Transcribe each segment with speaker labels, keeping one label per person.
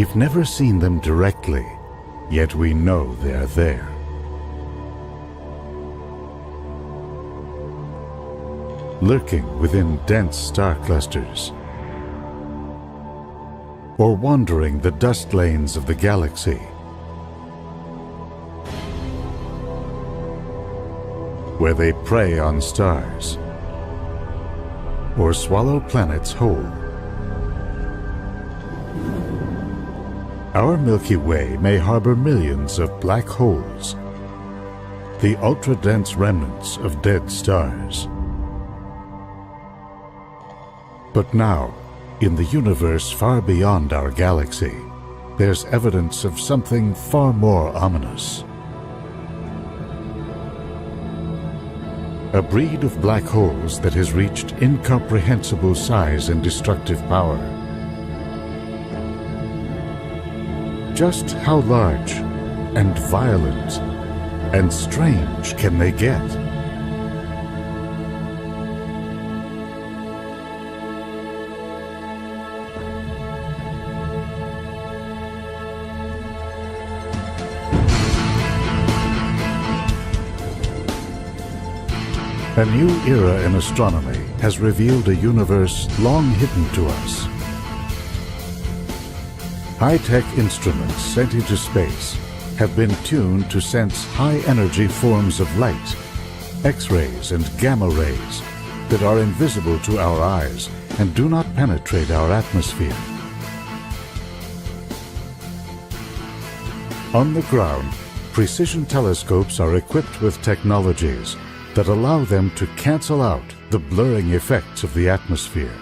Speaker 1: We've never seen them directly, yet we know they're there. Lurking within dense star clusters, or wandering the dust lanes of the galaxy, where they prey on stars or swallow planets whole. Our Milky Way may harbor millions of black holes, the ultra-dense remnants of dead stars. But now, in the universe far beyond our galaxy, there's evidence of something far more ominous. A breed of black holes that has reached incomprehensible size and destructive power. Just how large and violent and strange can they get? A new era in astronomy has revealed a universe long hidden to us. High-tech instruments sent into space have been tuned to sense high-energy forms of light, X-rays and gamma rays that are invisible to our eyes and do not penetrate our atmosphere. On the ground, precision telescopes are equipped with technologies that allow them to cancel out the blurring effects of the atmosphere.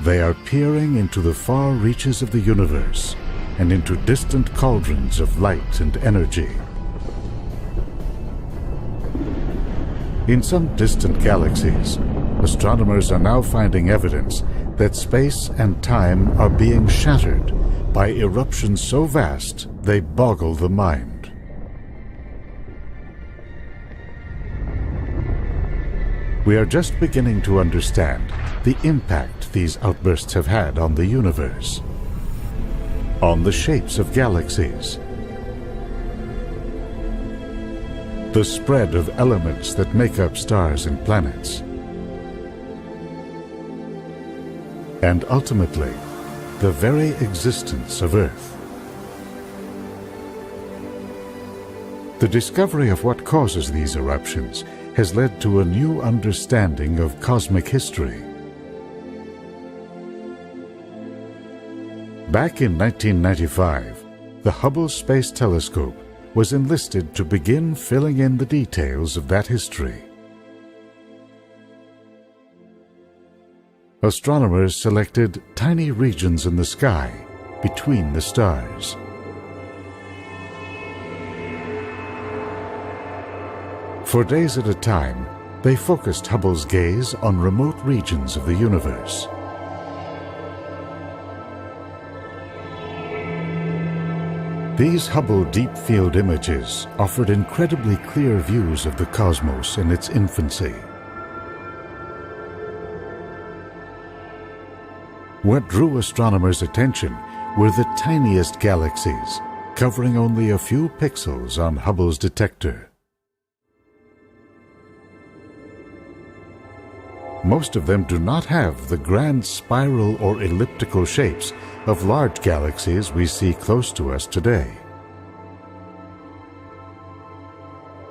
Speaker 1: They are peering into the far reaches of the universe and into distant cauldrons of light and energy. In some distant galaxies, astronomers are now finding evidence that space and time are being shattered by eruptions so vast they boggle the mind. We are just beginning to understand the impact these outbursts have had on the universe, on the shapes of galaxies, the spread of elements that make up stars and planets, and ultimately, the very existence of Earth. The discovery of what causes these eruptions has led to a new understanding of cosmic history. Back in 1995, the Hubble Space Telescope was enlisted to begin filling in the details of that history. Astronomers selected tiny regions in the sky between the stars. For days at a time, they focused Hubble's gaze on remote regions of the universe. These Hubble Deep Field images offered incredibly clear views of the cosmos in its infancy. What drew astronomers' attention were the tiniest galaxies, covering only a few pixels on Hubble's detector. Most of them do not have the grand spiral or elliptical shapes of large galaxies we see close to us today.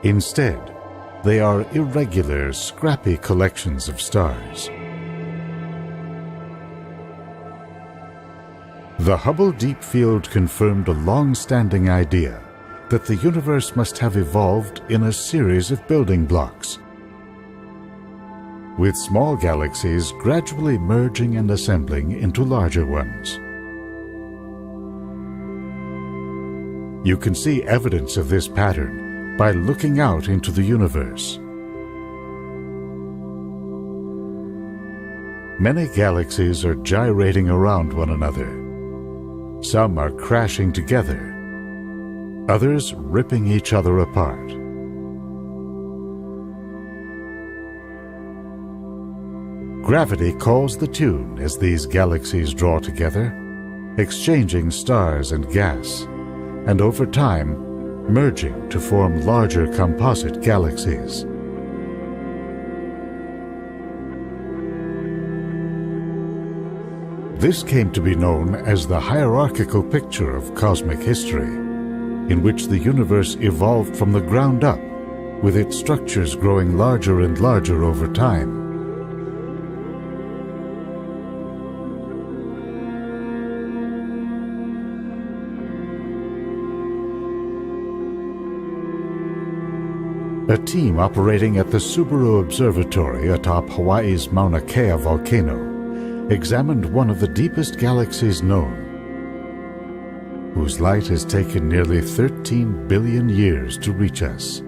Speaker 1: Instead, they are irregular, scrappy collections of stars. The Hubble Deep Field confirmed a long-standing idea that the universe must have evolved in a series of building blocks, with small galaxies gradually merging and assembling into larger ones. You can see evidence of this pattern by looking out into the universe. Many galaxies are gyrating around one another. Some are crashing together, others ripping each other apart. Gravity calls the tune as these galaxies draw together, exchanging stars and gas, and over time, merging to form larger composite galaxies. This came to be known as the hierarchical picture of cosmic history, in which the universe evolved from the ground up, with its structures growing larger and larger over time. A team operating at the Subaru Observatory atop Hawaii's Mauna Kea volcano examined one of the deepest galaxies known, whose light has taken nearly 13 billion years to reach us.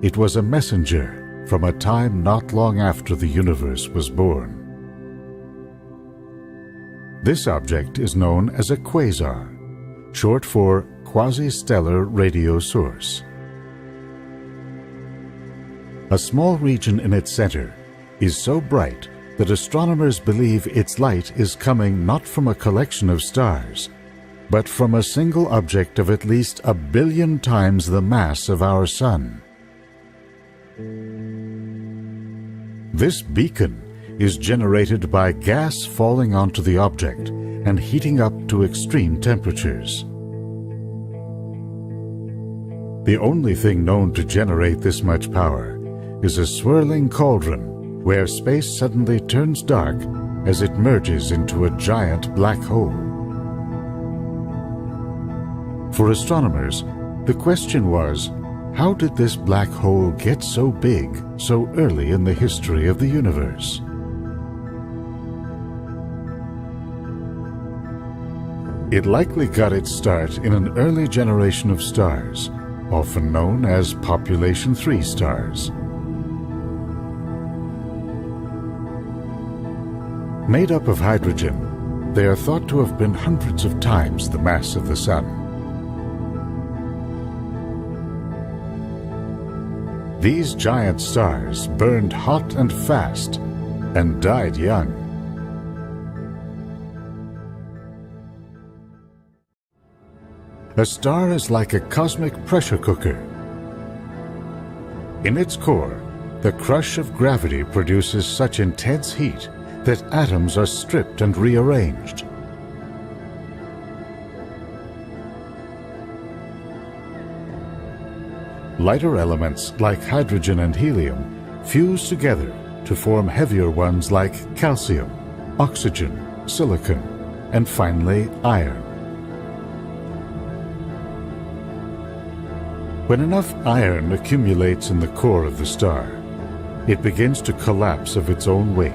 Speaker 1: It was a messenger from a time not long after the universe was born. This object is known as a quasar, short for quasi-stellar radio source. A small region in its center is so bright that astronomers believe its light is coming not from a collection of stars, but from a single object of at least 1 billion times the mass of our Sun. This beacon is generated by gas falling onto the object and heating up to extreme temperatures. The only thing known to generate this much power is a swirling cauldron where space suddenly turns dark as it merges into a giant black hole. For astronomers, the question was, how did this black hole get so big so early in the history of the universe? It likely got its start in an early generation of stars, often known as population 3 stars. Made up of hydrogen, they are thought to have been hundreds of times the mass of the Sun. These giant stars burned hot and fast and died young. A star is like a cosmic pressure cooker. In its core, the crush of gravity produces such intense heat that atoms are stripped and rearranged. Lighter elements like hydrogen and helium fuse together to form heavier ones like calcium, oxygen, silicon, and finally iron. When enough iron accumulates in the core of the star, it begins to collapse of its own weight.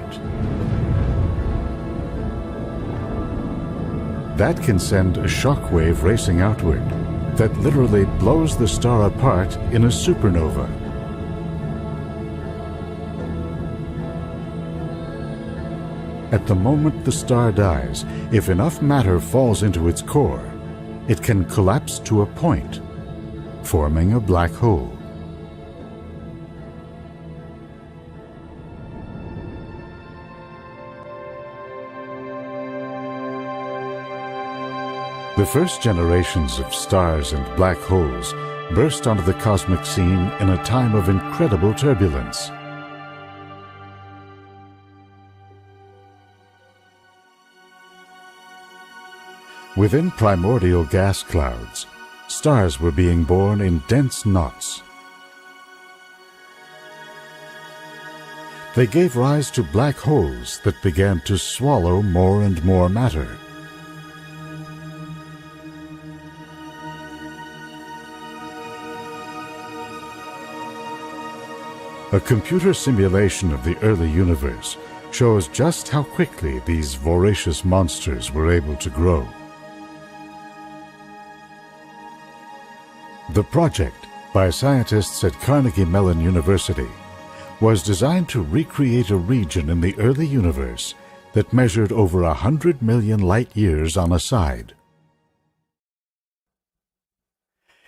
Speaker 1: That can send a shock wave racing outward that literally blows the star apart in a supernova. At the moment the star dies, if enough matter falls into its core, it can collapse to a point, forming a black hole. The first generations of stars and black holes burst onto the cosmic scene in a time of incredible turbulence. Within primordial gas clouds, stars were being born in dense knots. They gave rise to black holes that began to swallow more and more matter. A computer simulation of the early universe shows just how quickly these voracious monsters were able to grow. The project, by scientists at Carnegie Mellon University, was designed to recreate a region in the early universe that measured over 100 million light-years on a side.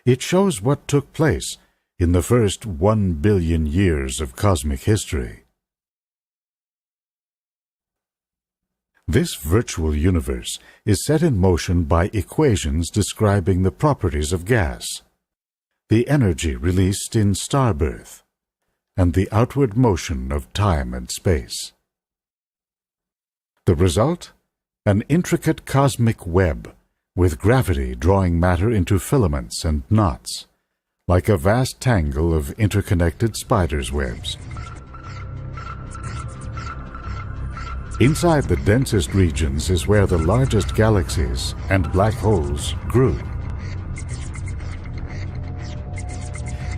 Speaker 1: It shows what took place in the first 1 billion years of cosmic history. This virtual universe is set in motion by equations describing the properties of gas, the energy released in starbirth, and the outward motion of time and space. The result? An intricate cosmic web, with gravity drawing matter into filaments and knots, like a vast tangle of interconnected spiders' webs. Inside the densest regions is where the largest galaxies and black holes grew.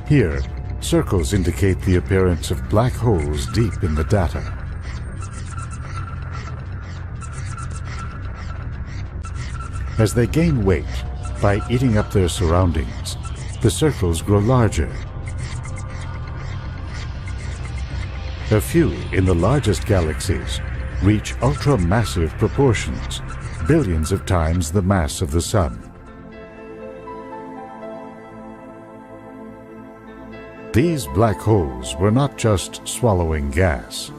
Speaker 1: Here, circles indicate the appearance of black holes deep in the data. As they gain weight by eating up their surroundings, the circles grow larger. A few in the largest galaxies reach ultra-massive proportions, billions of times the mass of the Sun. These black holes were not just swallowing gas.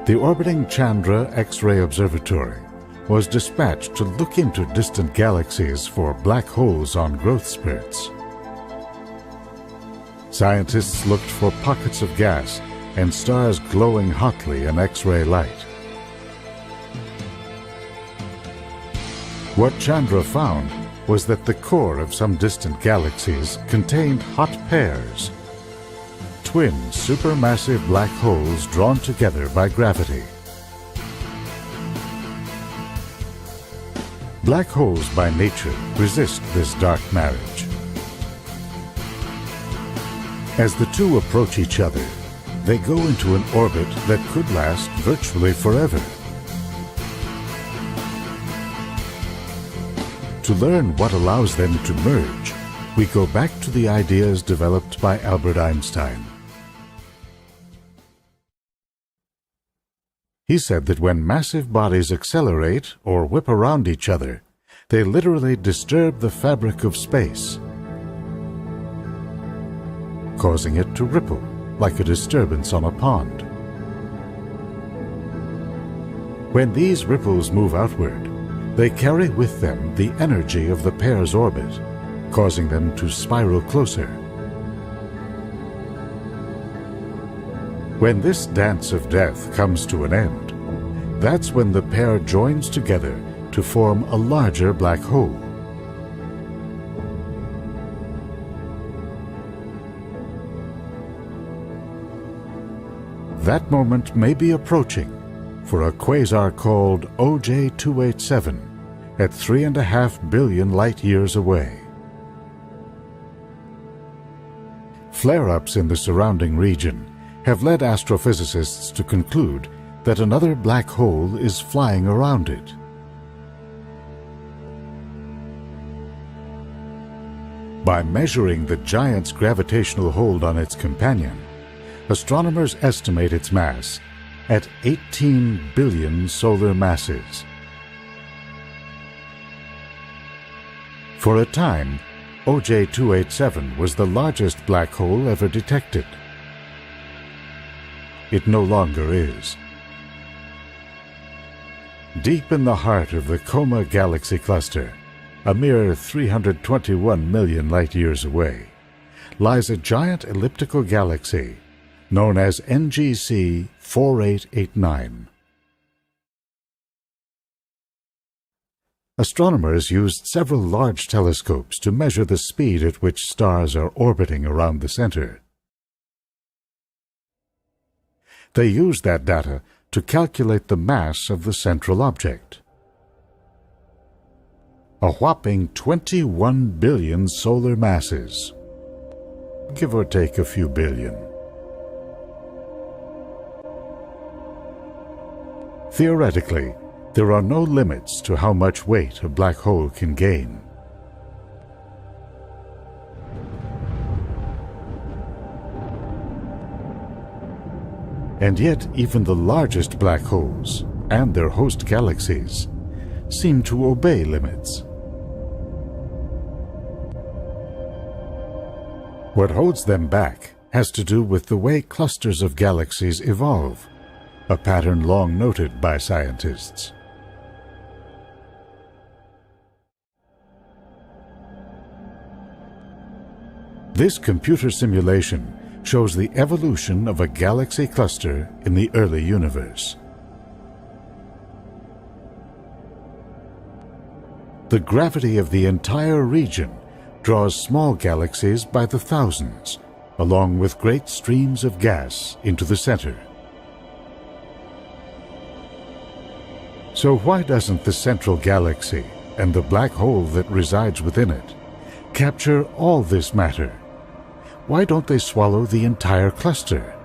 Speaker 1: The orbiting Chandra X-ray Observatory was dispatched to look into distant galaxies for black holes on growth spurts. Scientists looked for pockets of gas and stars glowing hotly in X-ray light. What Chandra found was that the core of some distant galaxies contained hot pairs, twin supermassive black holes drawn together by gravity. Black holes by nature resist this dark marriage. As the two approach each other, they go into an orbit that could last virtually forever. To learn what allows them to merge, we go back to the ideas developed by Albert Einstein. He said that when massive bodies accelerate or whip around each other, they literally disturb the fabric of space, causing it to ripple like a disturbance on a pond. When these ripples move outward, they carry with them the energy of the pair's orbit, causing them to spiral closer. When this dance of death comes to an end, that's when the pair joins together to form a larger black hole. That moment may be approaching for a quasar called OJ-287 at 3.5 billion light-years away. Flare-ups in the surrounding region have led astrophysicists to conclude that another black hole is flying around it. By measuring the giant's gravitational hold on its companion, astronomers estimate its mass at 18 billion solar masses. For a time, OJ-287 was the largest black hole ever detected. It no longer is. Deep in the heart of the Coma Galaxy Cluster, a mere 321 million light-years away, lies a giant elliptical galaxy known as NGC 4889. Astronomers used several large telescopes to measure the speed at which stars are orbiting around the center. They used that data to calculate the mass of the central object. A whopping 21 billion solar masses, give or take a few billion. Theoretically, there are no limits to how much weight a black hole can gain. And yet, even the largest black holes and their host galaxies seem to obey limits. What holds them back has to do with the way clusters of galaxies evolve, a pattern long noted by scientists. This computer simulation shows the evolution of a galaxy cluster in the early universe. The gravity of the entire region draws small galaxies by the thousands, along with great streams of gas into the center. So why doesn't the central galaxy and the black hole that resides within it capture all this matter? Why don't they swallow the entire cluster?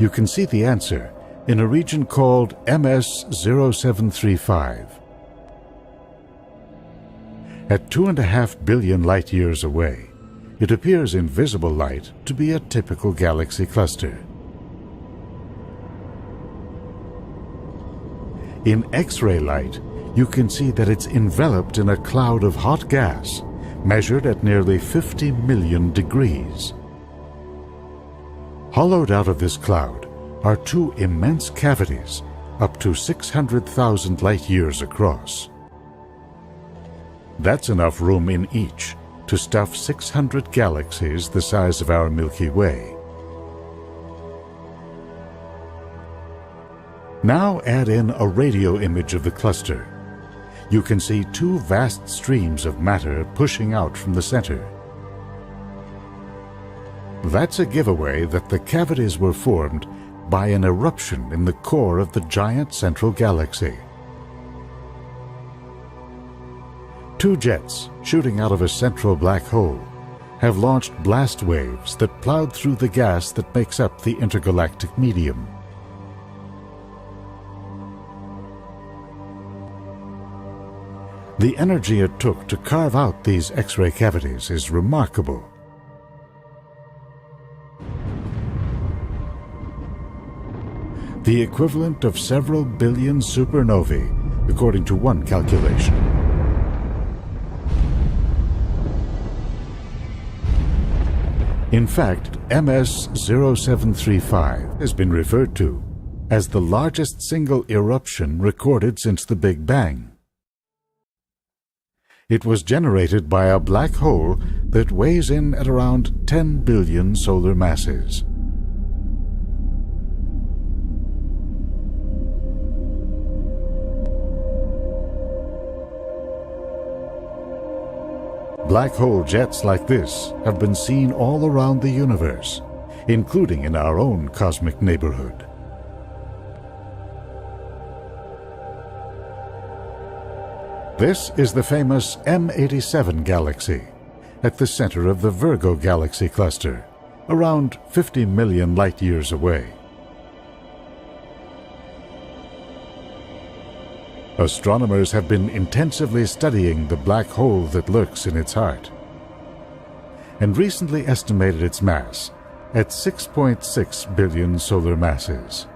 Speaker 1: You can see the answer in a region called MS-0735. At 2.5 billion light-years away, it appears in visible light to be a typical galaxy cluster. In X-ray light, you can see that it's enveloped in a cloud of hot gas, measured at nearly 50 million degrees. Hollowed out of this cloud are two immense cavities, up to 600,000 light-years across. That's enough room in each to stuff 600 galaxies the size of our Milky Way. Now add in a radio image of the cluster. You can see two vast streams of matter pushing out from the center. That's a giveaway that the cavities were formed by an eruption in the core of the giant central galaxy. Two jets shooting out of a central black hole have launched blast waves that plowed through the gas that makes up the intergalactic medium. The energy it took to carve out these X-ray cavities is remarkable. The equivalent of several billion supernovae, according to one calculation. In fact, MS-0735 has been referred to as the largest single eruption recorded since the Big Bang. It was generated by a black hole that weighs in at around 10 billion solar masses. Black hole jets like this have been seen all around the universe, including in our own cosmic neighborhood. This is the famous M87 galaxy, at the center of the Virgo galaxy cluster, around 50 million light-years away. Astronomers have been intensively studying the black hole that lurks in its heart, and recently estimated its mass at 6.6 billion solar masses.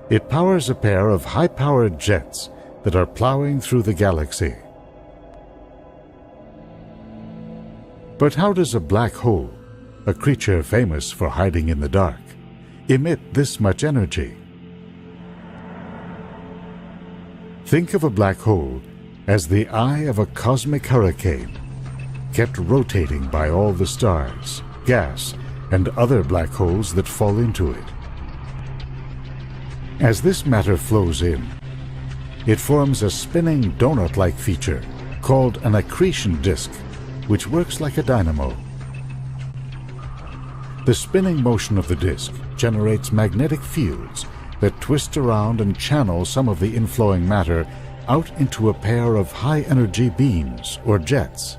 Speaker 1: It powers a pair of high-powered jets that are plowing through the galaxy. But how does a black hole, a creature famous for hiding in the dark, emit this much energy? Think of a black hole as the eye of a cosmic hurricane, kept rotating by all the stars, gas, and other black holes that fall into it. As this matter flows in, it forms a spinning donut-like feature called an accretion disk, which works like a dynamo. The spinning motion of the disk generates magnetic fields that twist around and channel some of the inflowing matter out into a pair of high-energy beams or jets.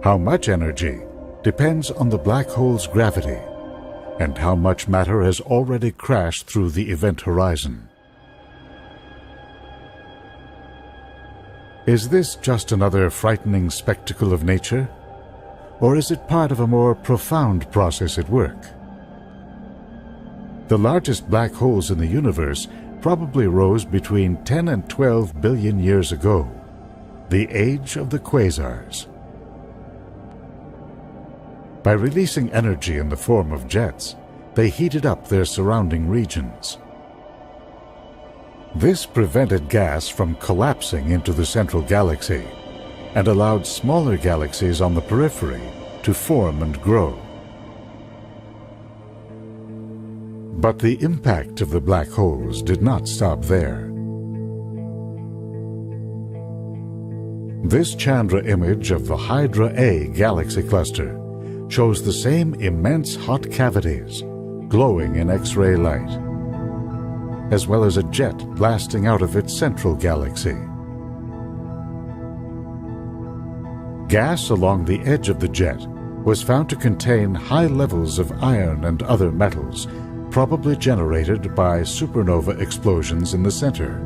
Speaker 1: How much energy depends on the black hole's gravity and how much matter has already crashed through the event horizon. Is this just another frightening spectacle of nature? Or is it part of a more profound process at work? The largest black holes in the universe probably rose between 10 and 12 billion years ago, the age of the quasars. By releasing energy in the form of jets, they heated up their surrounding regions. This prevented gas from collapsing into the central galaxy and allowed smaller galaxies on the periphery to form and grow. But the impact of the black holes did not stop there. This Chandra image of the Hydra A galaxy cluster shows the same immense hot cavities glowing in X-ray light, as well as a jet blasting out of its central galaxy. Gas along the edge of the jet was found to contain high levels of iron and other metals, probably generated by supernova explosions in the center.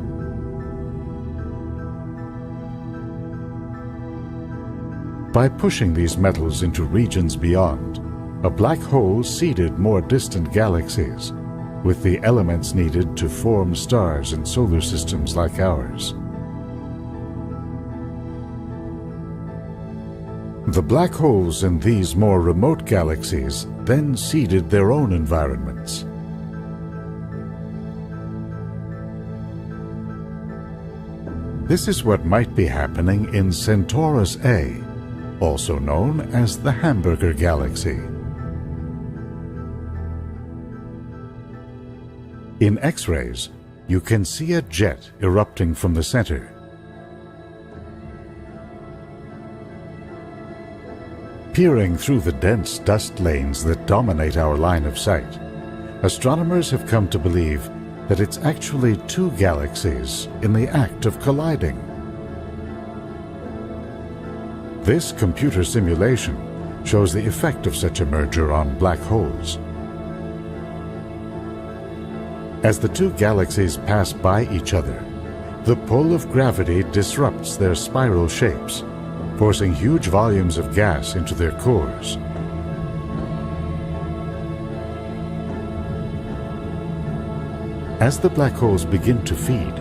Speaker 1: By pushing these metals into regions beyond, a black hole seeded more distant galaxies with the elements needed to form stars and solar systems like ours. The black holes in these more remote galaxies then seeded their own environments. This is what might be happening in Centaurus A, also known as the Hamburger Galaxy. In X-rays, you can see a jet erupting from the center. Peering through the dense dust lanes that dominate our line of sight, astronomers have come to believe that it's actually two galaxies in the act of colliding. This computer simulation shows the effect of such a merger on black holes. As the two galaxies pass by each other, the pull of gravity disrupts their spiral shapes, forcing huge volumes of gas into their cores. As the black holes begin to feed,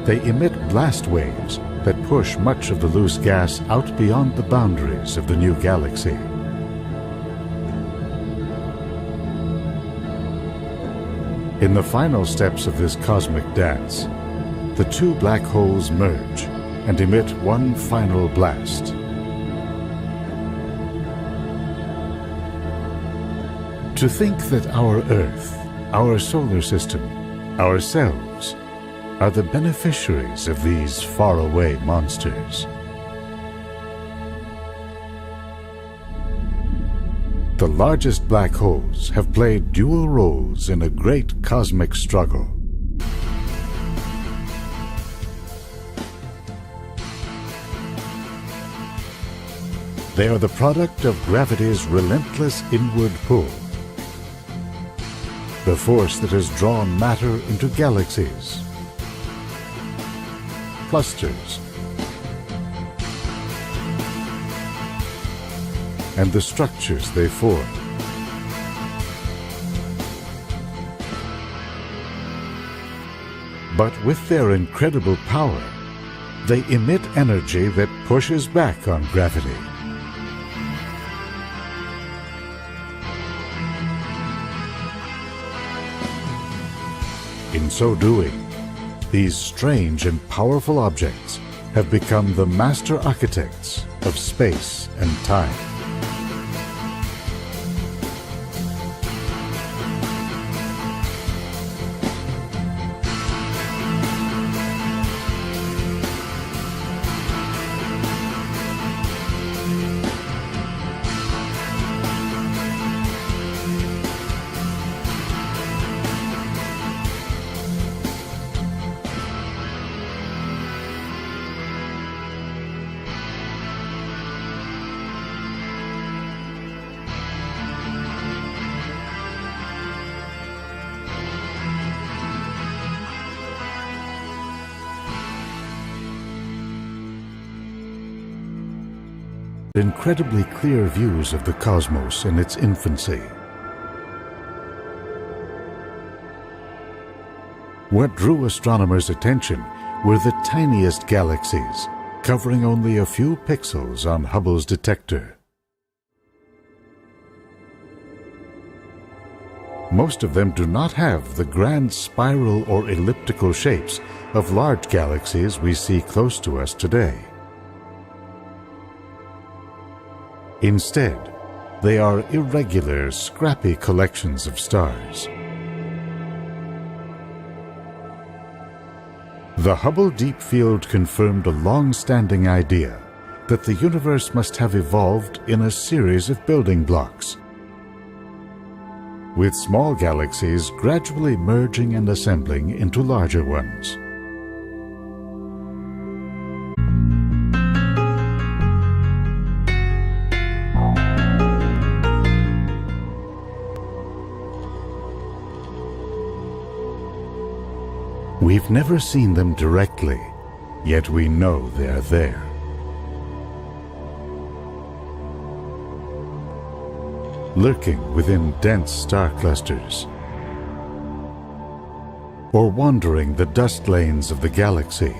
Speaker 1: they emit blast waves that push much of the loose gas out beyond the boundaries of the new galaxy. In the final steps of this cosmic dance, the two black holes merge and emit one final blast. To think that our Earth, our solar system, ourselves, are the beneficiaries of these faraway monsters. The largest black holes have played dual roles in a great cosmic struggle. They are the product of gravity's relentless inward pull, the force that has drawn matter into galaxies, clusters, and the structures they form. But with their incredible power, they emit energy that pushes back on gravity. In so doing, these strange and powerful objects have become the master architects of space and time. Incredibly clear views of the cosmos in its infancy. What drew astronomers' attention were the tiniest galaxies, covering only a few pixels on Hubble's detector. Most of them do not have the grand spiral or elliptical shapes of large galaxies we see close to us today. Instead, they are irregular, scrappy collections of stars. The Hubble Deep Field confirmed a long-standing idea that the universe must have evolved in a series of building blocks, with small galaxies gradually merging and assembling into larger ones. We've never seen them directly, yet we know they're there. Lurking within dense star clusters, or wandering the dust lanes of the galaxy,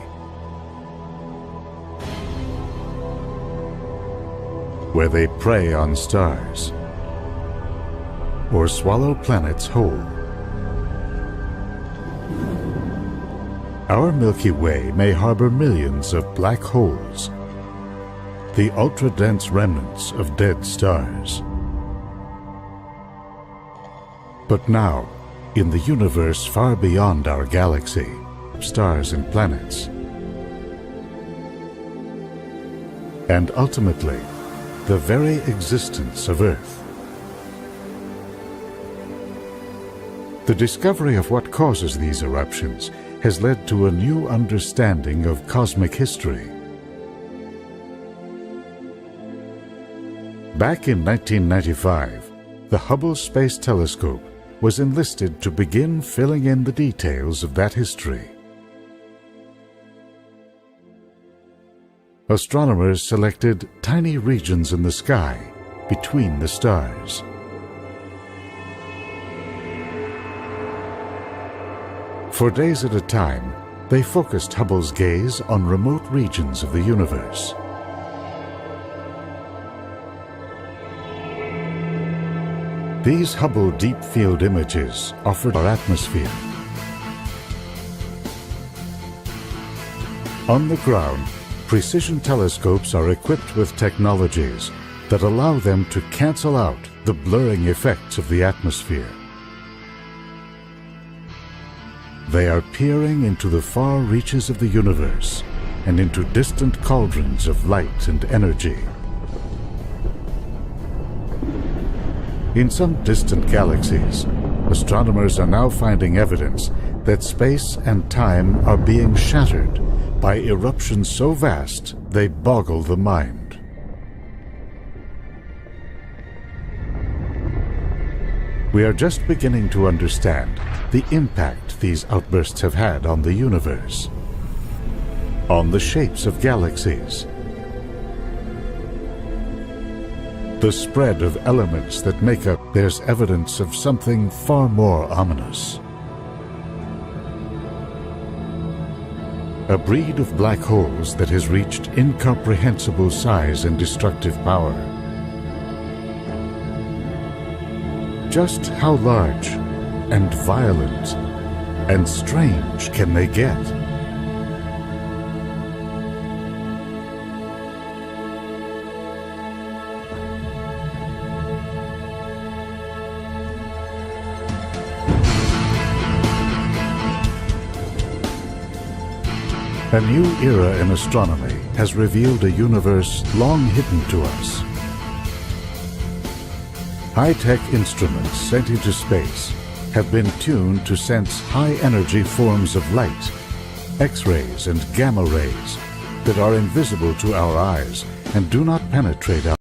Speaker 1: where they prey on stars, or swallow planets whole. Our Milky Way may harbor millions of black holes, the ultra-dense remnants of dead stars. But now, in the universe far beyond our galaxy, stars and planets, and ultimately, the very existence of Earth. The discovery of what causes these eruptions has led to a new understanding of cosmic history. Back in 1995, the Hubble Space Telescope was enlisted to begin filling in the details of that history. Astronomers selected tiny regions in the sky between the stars. For days at a time, they focused Hubble's gaze on remote regions of the universe. These Hubble Deep Field images offered our atmosphere. On the ground, precision telescopes are equipped with technologies that allow them to cancel out the blurring effects of the atmosphere. They are peering into the far reaches of the universe and into distant cauldrons of light and energy. In some distant galaxies, astronomers are now finding evidence that space and time are being shattered by eruptions so vast they boggle the mind. We are just beginning to understand the impact these outbursts have had on the universe, on the shapes of galaxies, the spread of elements that make up. There's evidence of something far more ominous. A breed of black holes that has reached incomprehensible size and destructive power. Just how large and violent and strange can they get? A new era in astronomy has revealed a universe long hidden to us. High-tech instruments sent into space have been tuned to sense high-energy forms of light, X-rays and gamma rays, that are invisible to our eyes and do not penetrate our